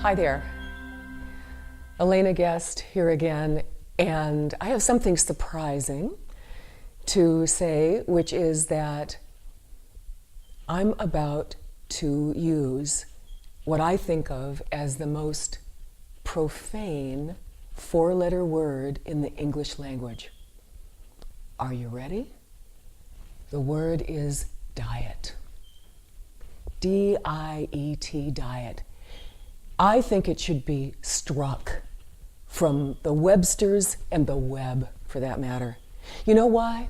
Hi there. Elena Guest here again, and I have something surprising to say, which is that I'm about to use what I think of as the most profane four-letter word in the English language. Are you ready? The word is diet. D-I-E-T, diet. I think it should be struck from the Websters and the web, for that matter. You know why?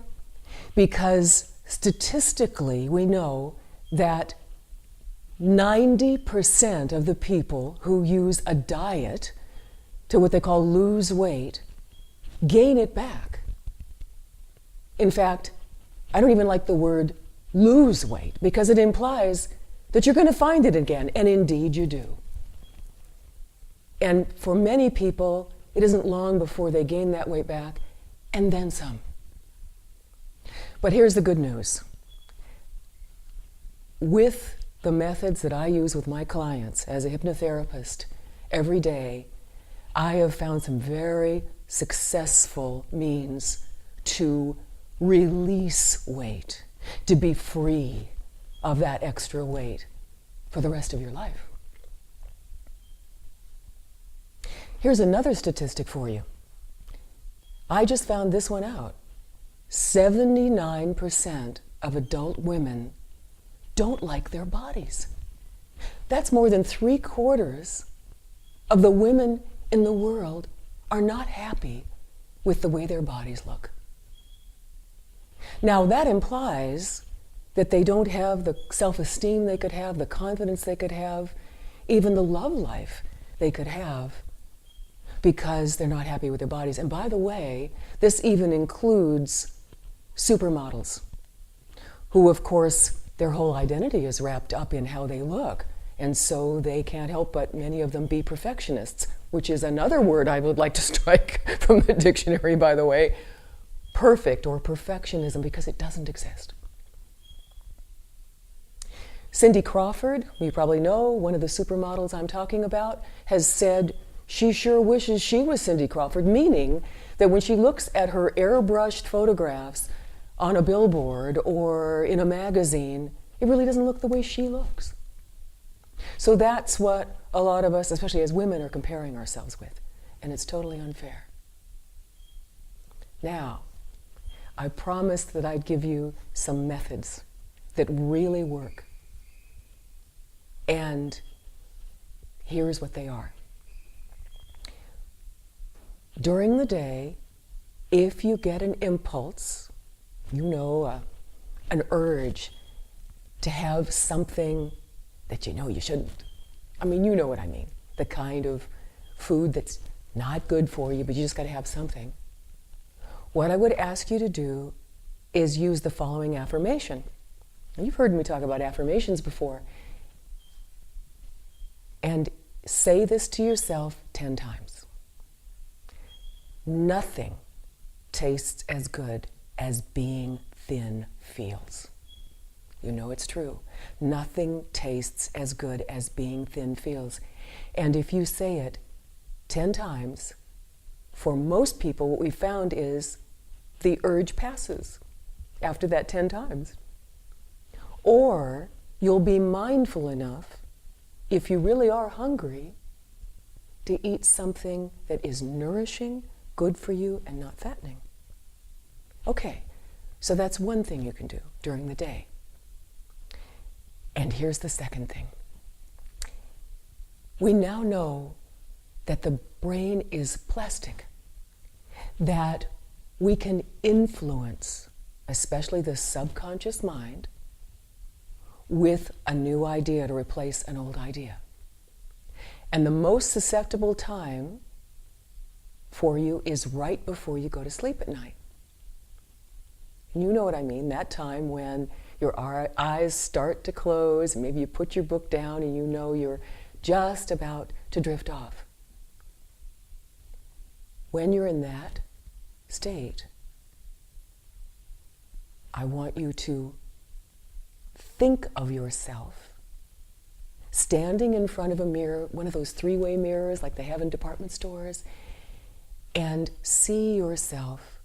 Because statistically, we know that 90% of the people who use a diet to what they call lose weight gain it back. In fact, I don't even like the word lose weight because it implies that you're going to find it again, and indeed you do. And for many people, it isn't long before they gain that weight back, and then some. But here's the good news. With the methods that I use with my clients as a hypnotherapist every day, I have found some very successful means to release weight, to be free of that extra weight for the rest of your life. Here's another statistic for you. I just found this one out. 79% of adult women don't like their bodies. That's more than 3/4 of the women in the world are not happy with the way their bodies look. Now that implies that they don't have the self-esteem they could have, the confidence they could have, even the love life they could have, because they're not happy with their bodies. And by the way, this even includes supermodels, who of course their whole identity is wrapped up in how they look. And so they can't help but, many of them, be perfectionists, which is another word I would like to strike from the dictionary, by the way. Perfect or perfectionism, because it doesn't exist. Cindy Crawford, you probably know, one of the supermodels I'm talking about, has said she sure wishes she was Cindy Crawford, meaning that when she looks at her airbrushed photographs on a billboard or in a magazine, it really doesn't look the way she looks. So that's what a lot of us, especially as women, are comparing ourselves with, and it's totally unfair. Now, I promised that I'd give you some methods that really work. And here's what they are. During the day, if you get an impulse, an urge to have something that you know you shouldn't. I mean, you know what I mean. The kind of food that's not good for you, but you just got to have something. What I would ask you to do is use the following affirmation. And you've heard me talk about affirmations before. And say this to yourself 10 times. Nothing tastes as good as being thin feels. You know it's true. Nothing tastes as good as being thin feels. And if you say it 10 times, for most people, what we found is the urge passes after that 10 times. Or you'll be mindful enough, if you really are hungry, to eat something that is nourishing, good for you, and not fattening. Okay, so that's one thing you can do during the day. And here's the second thing. We now know that the brain is plastic, that we can influence, especially the subconscious mind, with a new idea to replace an old idea. And the most susceptible time for you is right before you go to sleep at night. And you know what I mean, that time when your eyes start to close, and maybe you put your book down and you know you're just about to drift off. When you're in that state, I want you to think of yourself standing in front of a mirror, one of those three-way mirrors like they have in department stores, and see yourself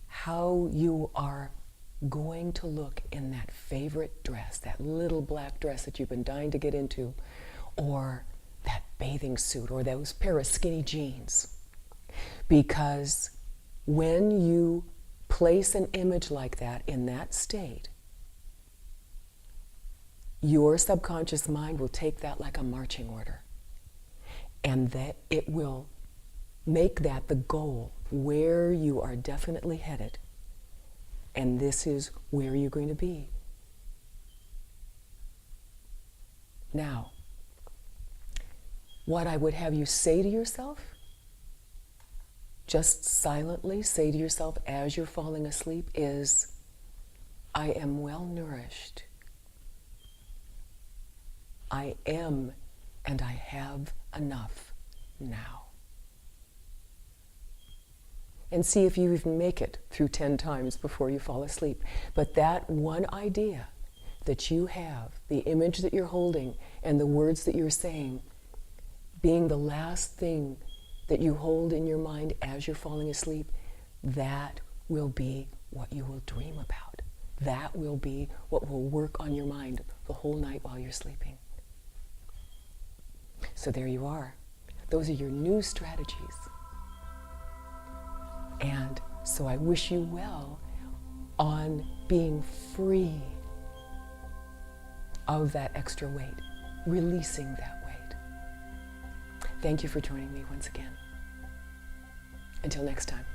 how you are going to look in that favorite dress, that little black dress that you've been dying to get into, or that bathing suit, or those pair of skinny jeans. Because when you place an image like that in that state, your subconscious mind will take that like a marching order, and that it will make that the goal where you are definitely headed, and this is where you're going to be. Now, what I would have you say to yourself, just silently say to yourself as you're falling asleep, is, I am well nourished. I am, and I have enough now. And see if you even make it through 10 times before you fall asleep. But that one idea that you have, the image that you're holding, and the words that you're saying, being the last thing that you hold in your mind as you're falling asleep, that will be what you will dream about. That will be what will work on your mind the whole night while you're sleeping. So there you are. Those are your new strategies. And so I wish you well on being free of that extra weight, releasing that weight. Thank you for joining me once again. Until next time.